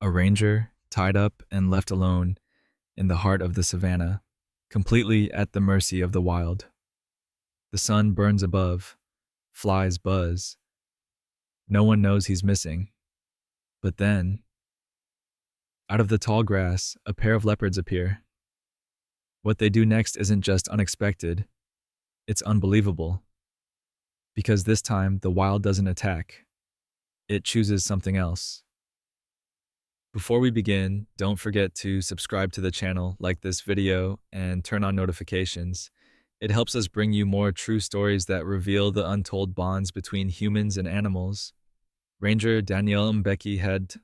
A ranger, tied up and left alone in the heart of the savannah, completely at the mercy of the wild. The sun burns above, flies buzz. No one knows he's missing. But then, out of the tall grass, a pair of leopards appear. What they do next isn't just unexpected, it's unbelievable. Because this time, the wild doesn't attack, it chooses something else. Before we begin, don't forget to subscribe to the channel, like this video, and turn on notifications. It helps us bring you more true stories that reveal the untold bonds between humans and animals. Ranger Daniel Mbeki had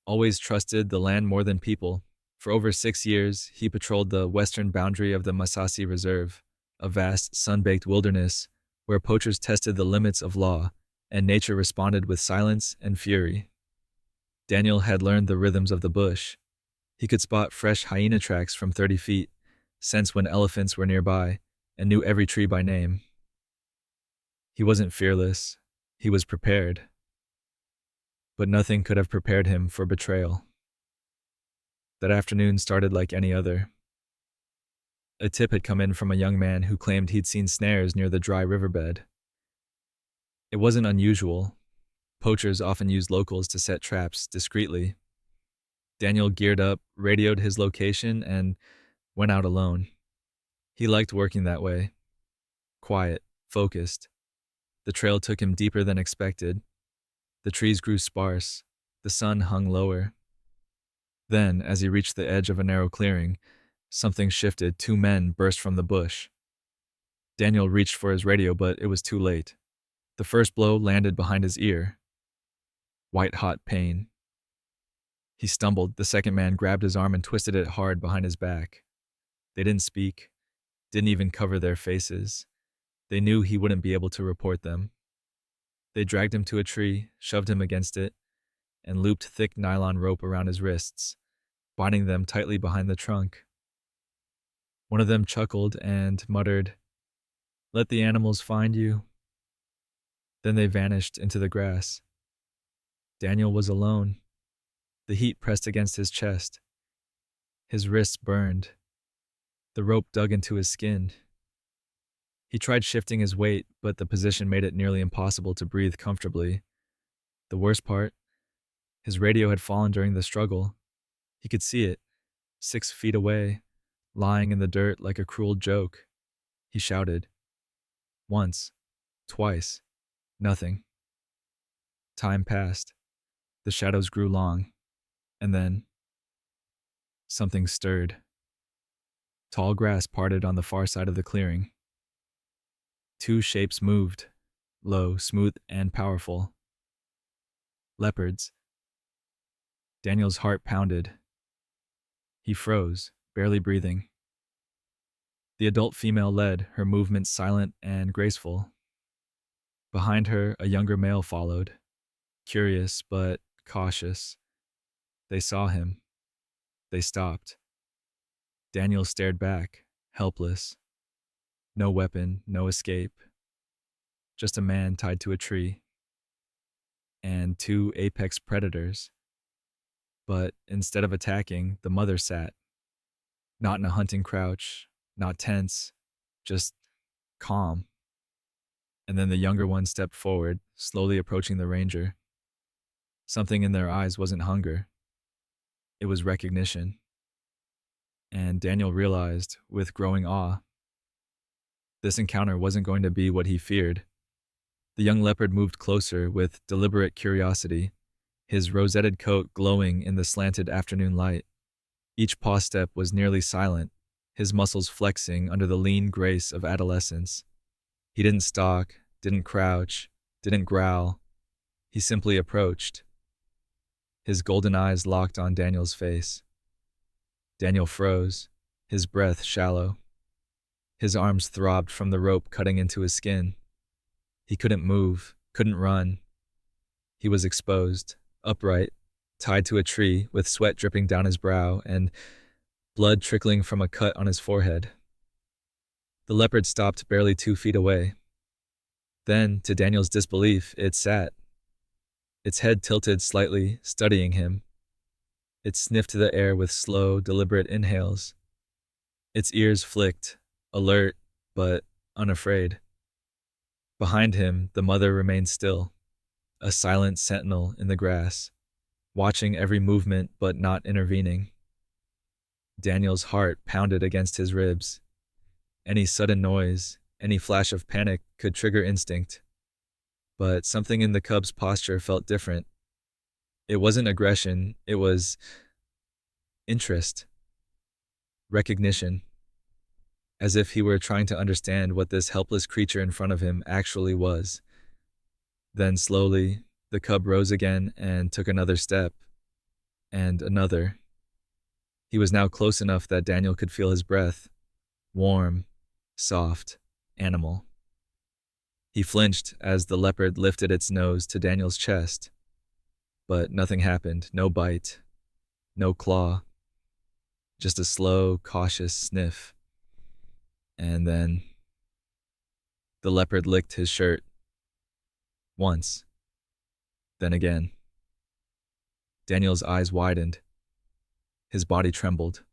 always trusted the land more than people. For over 6 years, he patrolled the western boundary of the Masasi Reserve, a vast, sun-baked wilderness where poachers tested the limits of law and nature responded with silence and fury. Daniel had learned the rhythms of the bush. He could spot fresh hyena tracks from 30 feet, sense when elephants were nearby, and knew every tree by name. He wasn't fearless, he was prepared. But nothing could have prepared him for betrayal. That afternoon started like any other. A tip had come in from a young man who claimed he'd seen snares near the dry riverbed. It wasn't unusual. Poachers often used locals to set traps discreetly. Daniel geared up, radioed his location, and went out alone. He liked working that way. Quiet, focused. The trail took him deeper than expected. The trees grew sparse. The sun hung lower. Then, as he reached the edge of a narrow clearing, something shifted. 2 men burst from the bush. Daniel reached for his radio, but it was too late. The first blow landed behind his ear. White-hot pain. He stumbled. The second man grabbed his arm and twisted it hard behind his back. They didn't speak, didn't even cover their faces. They knew he wouldn't be able to report them. They dragged him to a tree, shoved him against it, and looped thick nylon rope around his wrists, binding them tightly behind the trunk. One of them chuckled and muttered, "Let the animals find you." Then they vanished into the grass. Daniel was alone. The heat pressed against his chest. His wrists burned. The rope dug into his skin. He tried shifting his weight, but the position made it nearly impossible to breathe comfortably. The worst part, his radio had fallen during the struggle. He could see it, 6 feet away, lying in the dirt like a cruel joke. He shouted. Once, twice, nothing. Time passed. The shadows grew long, and then something stirred. Tall grass parted on the far side of the clearing. 2 shapes moved, low, smooth, and powerful. Leopards. Daniel's heart pounded. He froze, barely breathing. The adult female led, her movements silent and graceful. Behind her, a younger male followed, curious but cautious. They saw him. They stopped. Daniel stared back, helpless. No weapon, no escape. Just a man tied to a tree. And 2 apex predators. But instead of attacking, the mother sat. Not in a hunting crouch, not tense, just calm. And then the younger one stepped forward, slowly approaching the ranger. Something in their eyes wasn't hunger. It was recognition. And Daniel realized, with growing awe, this encounter wasn't going to be what he feared. The young leopard moved closer with deliberate curiosity, his rosetted coat glowing in the slanted afternoon light. Each paw step was nearly silent, his muscles flexing under the lean grace of adolescence. He didn't stalk, didn't crouch, didn't growl. He simply approached. His golden eyes locked on Daniel's face. Daniel froze, his breath shallow. His arms throbbed from the rope cutting into his skin. He couldn't move, couldn't run. He was exposed, upright, tied to a tree with sweat dripping down his brow and blood trickling from a cut on his forehead. The leopard stopped barely 2 feet away. Then, to Daniel's disbelief, it sat. Its head tilted slightly, studying him. It sniffed the air with slow, deliberate inhales. Its ears flicked, alert but unafraid. Behind him, the mother remained still, a silent sentinel in the grass, watching every movement but not intervening. Daniel's heart pounded against his ribs. Any sudden noise, any flash of panic could trigger instinct. But something in the cub's posture felt different. It wasn't aggression, it was interest, recognition, as if he were trying to understand what this helpless creature in front of him actually was. Then slowly, the cub rose again and took another step, and another. He was now close enough that Daniel could feel his breath, warm, soft, animal. He flinched as the leopard lifted its nose to Daniel's chest, but nothing happened, no bite, no claw, just a slow, cautious sniff. And then the leopard licked his shirt. Once. Then again. Daniel's eyes widened. His body trembled.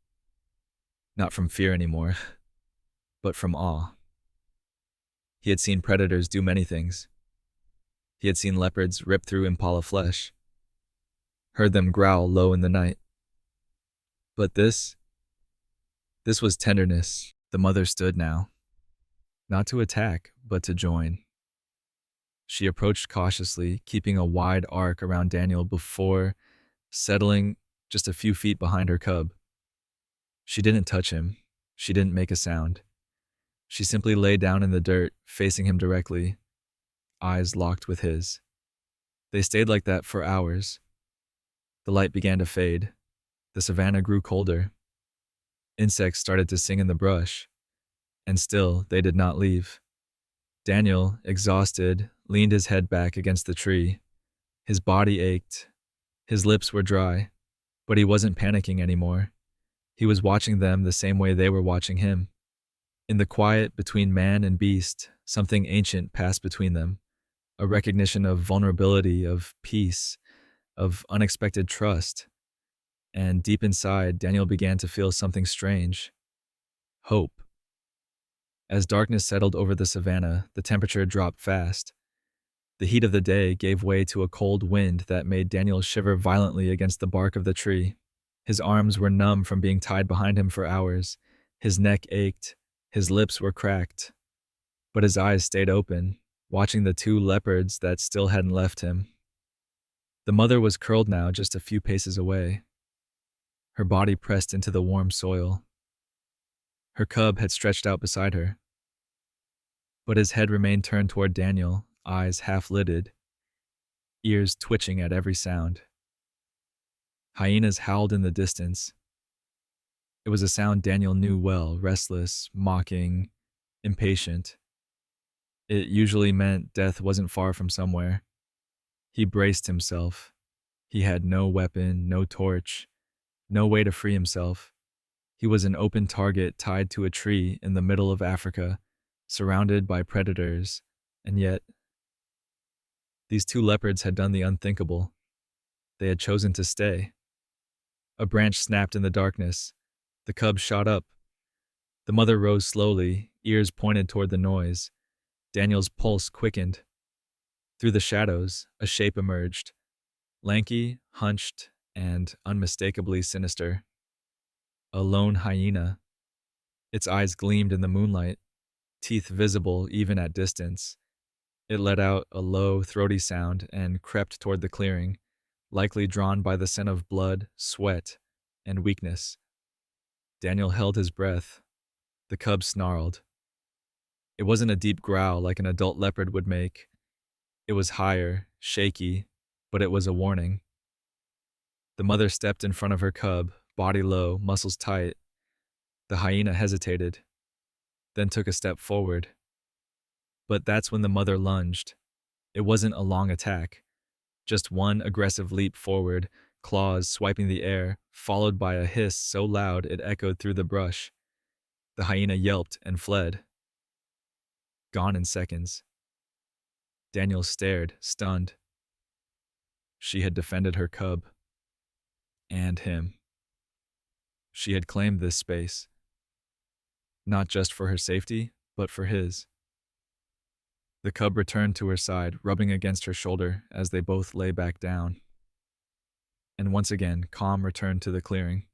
Not from fear anymore, but from awe. He had seen predators do many things. He had seen leopards rip through impala flesh, heard them growl low in the night. But this was tenderness. The mother stood now, not to attack, but to join. She approached cautiously, keeping a wide arc around Daniel before settling just a few feet behind her cub. She didn't touch him. She didn't make a sound. She simply lay down in the dirt, facing him directly, eyes locked with his. They stayed like that for hours. The light began to fade. The savannah grew colder. Insects started to sing in the brush. And still, they did not leave. Daniel, exhausted, leaned his head back against the tree. His body ached. His lips were dry. But he wasn't panicking anymore. He was watching them the same way they were watching him. In the quiet between man and beast, something ancient passed between them. A recognition of vulnerability, of peace, of unexpected trust. And deep inside, Daniel began to feel something strange. Hope. As darkness settled over the savannah, the temperature dropped fast. The heat of the day gave way to a cold wind that made Daniel shiver violently against the bark of the tree. His arms were numb from being tied behind him for hours. His neck ached. His lips were cracked. But his eyes stayed open, watching the two leopards that still hadn't left him. The mother was curled now just a few paces away, her body pressed into the warm soil. Her cub had stretched out beside her. But his head remained turned toward Daniel, eyes half-lidded, ears twitching at every sound. Hyenas howled in the distance. It was a sound Daniel knew well, restless, mocking, impatient. It usually meant death wasn't far from somewhere. He braced himself. He had no weapon, no torch, no way to free himself. He was an open target tied to a tree in the middle of Africa, surrounded by predators, and yet these two leopards had done the unthinkable. They had chosen to stay. A branch snapped in the darkness. The cub shot up. The mother rose slowly, ears pointed toward the noise. Daniel's pulse quickened. Through the shadows, a shape emerged, lanky, hunched, and unmistakably sinister. A lone hyena. Its eyes gleamed in the moonlight, teeth visible even at distance. It let out a low, throaty sound and crept toward the clearing, likely drawn by the scent of blood, sweat, and weakness. Daniel held his breath. The cub snarled. It wasn't a deep growl like an adult leopard would make. It was higher, shaky, but it was a warning. The mother stepped in front of her cub, body low, muscles tight. The hyena hesitated, then took a step forward. But that's when the mother lunged. It wasn't a long attack, just one aggressive leap forward, claws swiping the air, followed by a hiss so loud it echoed through the brush. The hyena yelped and fled. Gone in seconds. Daniel stared, stunned. She had defended her cub. and him. She had claimed this space, not just for her safety, but for his. The cub returned to her side, rubbing against her shoulder as they both lay back down. And once again, calm returned to the clearing.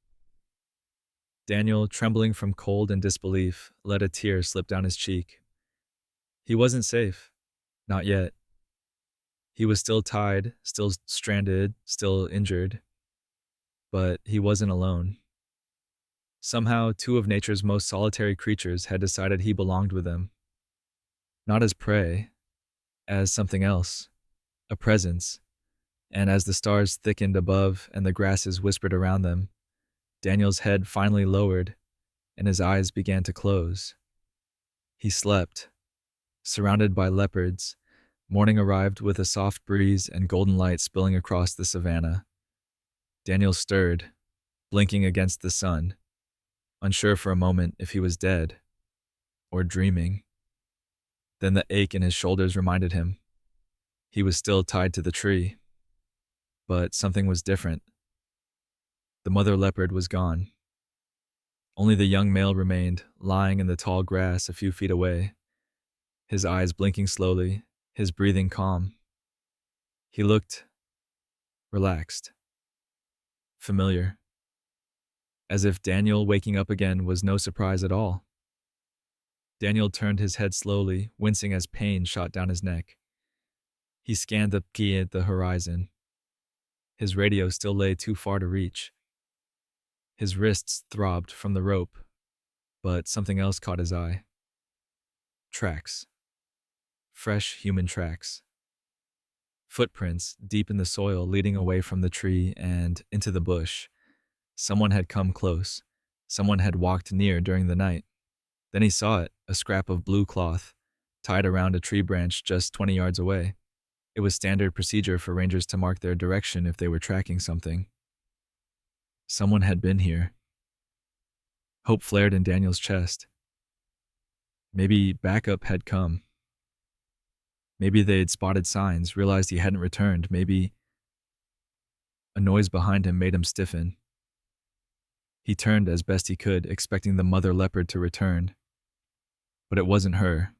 Daniel, trembling from cold and disbelief, let a tear slip down his cheek. He wasn't safe. Not yet. He was still tied, still stranded, still injured. But he wasn't alone. Somehow, two of nature's most solitary creatures had decided he belonged with them. Not as prey, as something else, a presence. And as the stars thickened above and the grasses whispered around them, Daniel's head finally lowered and his eyes began to close. He slept, surrounded by leopards. Morning arrived with a soft breeze and golden light spilling across the savannah. Daniel stirred, blinking against the sun, unsure for a moment if he was dead or dreaming. Then the ache in his shoulders reminded him he was still tied to the tree. But something was different. The mother leopard was gone. Only the young male remained, lying in the tall grass a few feet away, his eyes blinking slowly, his breathing calm. He looked relaxed, familiar, as if Daniel waking up again was no surprise at all. Daniel turned his head slowly, wincing as pain shot down his neck. He scanned the key at the horizon. His radio still lay too far to reach. His wrists throbbed from the rope, but something else caught his eye. Tracks. Fresh human tracks. Footprints deep in the soil leading away from the tree and into the bush. Someone had come close. Someone had walked near during the night. Then he saw it, a scrap of blue cloth, tied around a tree branch just 20 yards away. It was standard procedure for rangers to mark their direction if they were tracking something. Someone had been here. Hope flared in Daniel's chest. Maybe backup had come. Maybe they'd spotted signs, realized he hadn't returned. Maybe a noise behind him made him stiffen. He turned as best he could, expecting the mother leopard to return. But it wasn't her.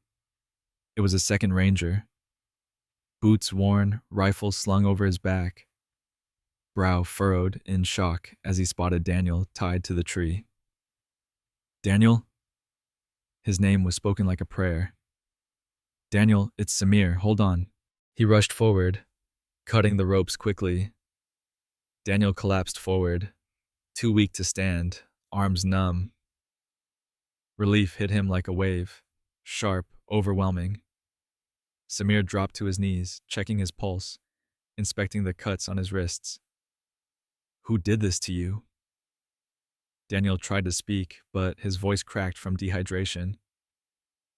It was a second ranger. Boots worn, rifle slung over his back, brow furrowed in shock as he spotted Daniel tied to the tree. Daniel? His name was spoken like a prayer. Daniel, it's Samir, hold on. He rushed forward, cutting the ropes quickly. Daniel collapsed forward, too weak to stand, arms numb. Relief hit him like a wave, sharp, overwhelming. Samir dropped to his knees, checking his pulse, inspecting the cuts on his wrists. Who did this to you? Daniel tried to speak, but his voice cracked from dehydration.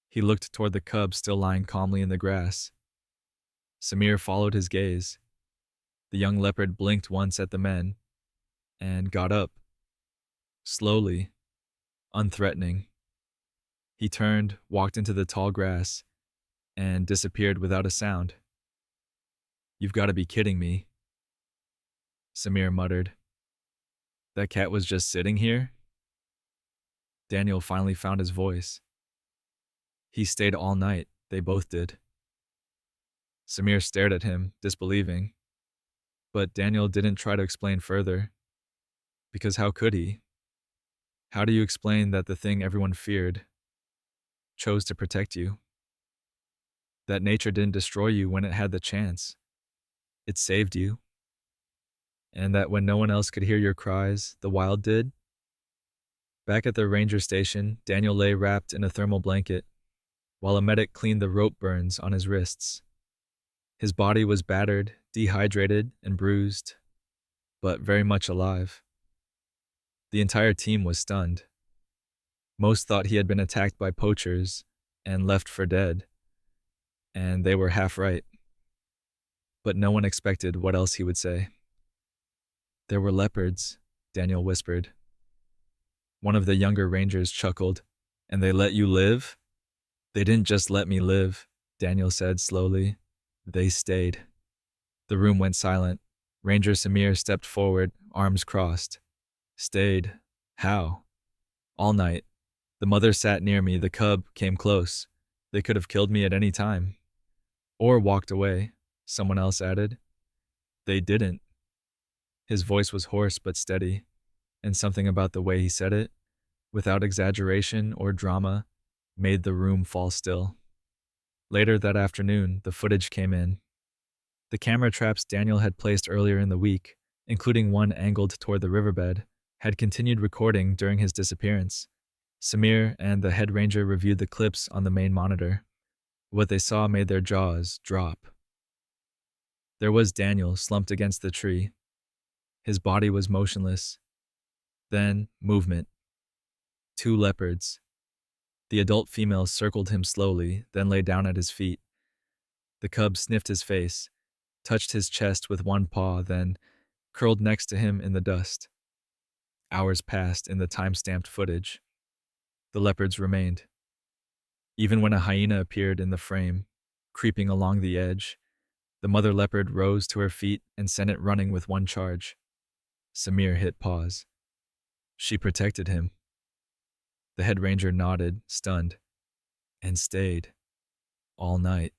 He looked toward the cub still lying calmly in the grass. Samir followed his gaze. The young leopard blinked once at the men and got up, slowly, unthreatening. He turned, walked into the tall grass, and disappeared without a sound. You've got to be kidding me, Samir muttered. That cat was just sitting here? Daniel finally found his voice. He stayed all night, they both did. Samir stared at him, disbelieving. But Daniel didn't try to explain further. Because how could he? How do you explain that the thing everyone feared chose to protect you? That nature didn't destroy you when it had the chance. It saved you. And that when no one else could hear your cries, the wild did? Back at the ranger station, Daniel lay wrapped in a thermal blanket, while a medic cleaned the rope burns on his wrists. His body was battered, dehydrated, and bruised, but very much alive. The entire team was stunned. Most thought he had been attacked by poachers and left for dead, and they were half right. But no one expected what else he would say. There were leopards, Daniel whispered. One of the younger rangers chuckled. And they let you live? They didn't just let me live, Daniel said slowly. They stayed. The room went silent. Ranger Samir stepped forward, arms crossed. Stayed. How? All night. The mother sat near me, the cub came close. They could have killed me at any time. Or walked away, someone else added. They didn't. His voice was hoarse but steady, and something about the way he said it, without exaggeration or drama, made the room fall still. Later that afternoon, the footage came in. The camera traps Daniel had placed earlier in the week, including one angled toward the riverbed, had continued recording during his disappearance. Samir and the head ranger reviewed the clips on the main monitor. What they saw made their jaws drop. There was Daniel slumped against the tree. His body was motionless. Then, movement. 2 leopards. The adult female circled him slowly, then lay down at his feet. The cub sniffed his face, touched his chest with one paw, then curled next to him in the dust. Hours passed in the time-stamped footage. The leopards remained. Even when a hyena appeared in the frame, creeping along the edge, the mother leopard rose to her feet and sent it running with one charge. Samir hit pause. She protected him. The head ranger nodded, stunned, and stayed. All night.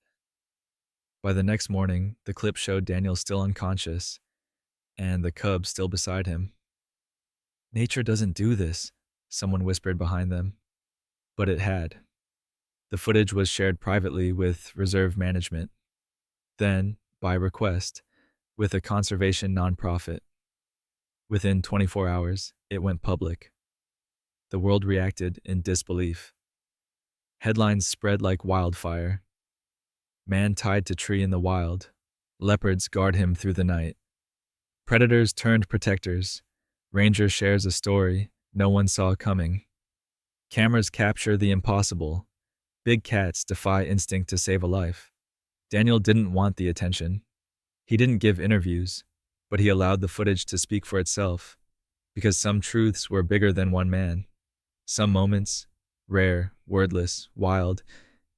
By the next morning, the clip showed Daniel still unconscious, and the cub still beside him. Nature doesn't do this, someone whispered behind them. But it had. The footage was shared privately with reserve management. Then, by request, with a conservation nonprofit. Within 24 hours, it went public. The world reacted in disbelief. Headlines spread like wildfire. Man tied to tree in the wild. Leopards guard him through the night. Predators turned protectors. Ranger shares a story no one saw coming. Cameras capture the impossible. Big cats defy instinct to save a life. Daniel didn't want the attention. He didn't give interviews, but he allowed the footage to speak for itself, because some truths were bigger than one man. Some moments, rare, wordless, wild,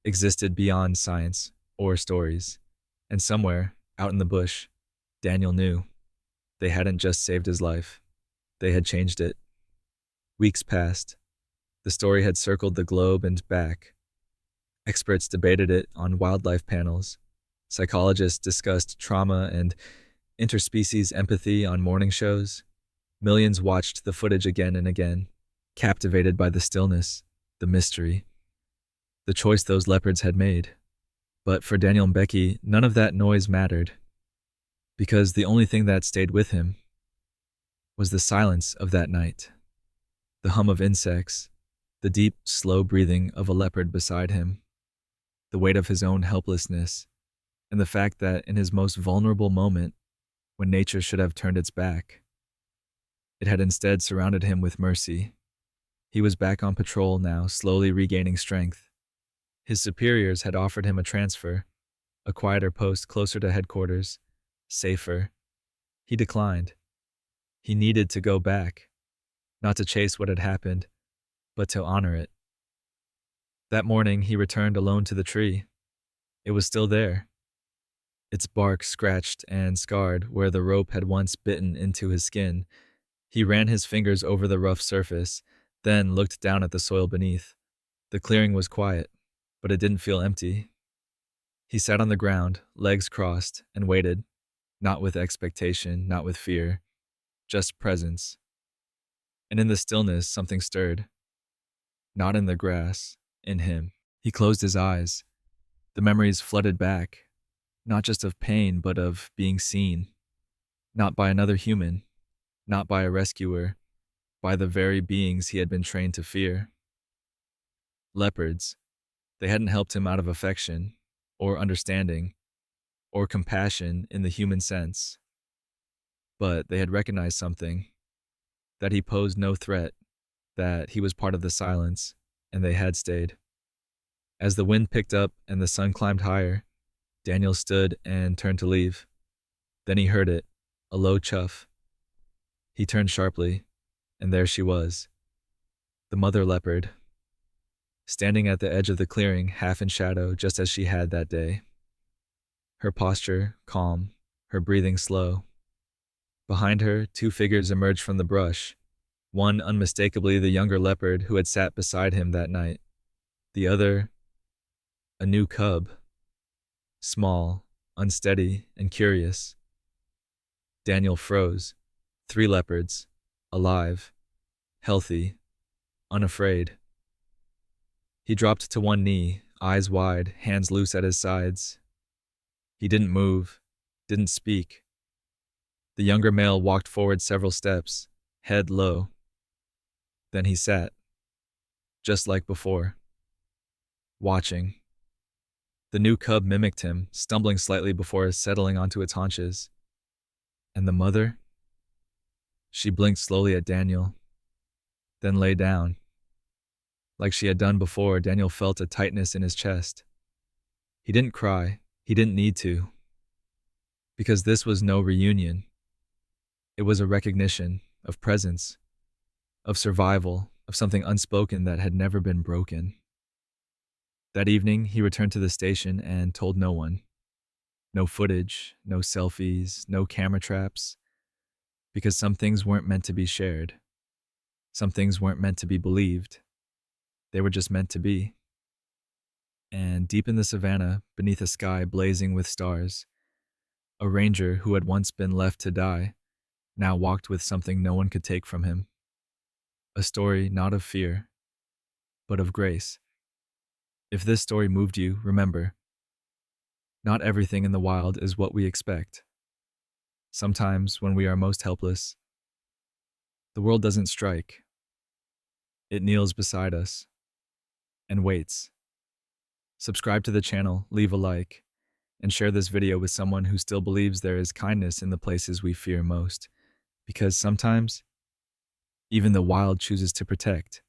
existed beyond science or stories. And somewhere, out in the bush, Daniel knew. They hadn't just saved his life. They had changed it. Weeks passed. The story had circled the globe and back. Experts debated it on wildlife panels. Psychologists discussed trauma and interspecies empathy on morning shows. Millions watched the footage again and again, captivated by the stillness, the mystery, the choice those leopards had made. But for Daniel Mbeki, none of that noise mattered, because the only thing that stayed with him was the silence of that night, the hum of insects, the deep, slow breathing of a leopard beside him, the weight of his own helplessness, and the fact that in his most vulnerable moment, when nature should have turned its back, it had instead surrounded him with mercy. He was back on patrol now, slowly regaining strength. His superiors had offered him a transfer, a quieter post closer to headquarters, safer. He declined. He needed to go back, not to chase what had happened, but to honor it. That morning, he returned alone to the tree. It was still there, its bark scratched and scarred where the rope had once bitten into his skin. He ran his fingers over the rough surface, then looked down at the soil beneath. The clearing was quiet, but it didn't feel empty. He sat on the ground, legs crossed, and waited, not with expectation, not with fear, just presence. And in the stillness, something stirred. Not in the grass, in him. He closed his eyes. The memories flooded back, not just of pain, but of being seen. Not by another human, not by a rescuer, by the very beings he had been trained to fear. Leopards. They hadn't helped him out of affection, or understanding, or compassion in the human sense. But they had recognized something, that he posed no threat, that he was part of the silence, and they had stayed. As the wind picked up and the sun climbed higher, Daniel stood and turned to leave. Then he heard it, a low chuff. He turned sharply, and there she was, the mother leopard, standing at the edge of the clearing, half in shadow, just as she had that day. Her posture calm, her breathing slow. Behind her, two figures emerged from the brush, one unmistakably the younger leopard who had sat beside him that night, the other, a new cub, small, unsteady, and curious. Daniel froze. 3 leopards, alive, healthy, unafraid. He dropped to one knee, eyes wide, hands loose at his sides. He didn't move, didn't speak. The younger male walked forward several steps, head low. Then he sat, just like before, watching. The new cub mimicked him, stumbling slightly before settling onto its haunches. And the mother? She blinked slowly at Daniel, then lay down. Like she had done before, Daniel felt a tightness in his chest. He didn't cry. He didn't need to. Because this was no reunion. It was a recognition of presence, of survival, of something unspoken that had never been broken. That evening, he returned to the station and told no one. No footage, no selfies, no camera traps. Because some things weren't meant to be shared. Some things weren't meant to be believed. They were just meant to be. And deep in the savannah, beneath a sky blazing with stars, a ranger who had once been left to die now walked with something no one could take from him. A story not of fear, but of grace. If this story moved you, remember, not everything in the wild is what we expect. Sometimes, when we are most helpless, the world doesn't strike. It kneels beside us and waits. Subscribe to the channel, leave a like, and share this video with someone who still believes there is kindness in the places we fear most. Because sometimes, even the wild chooses to protect.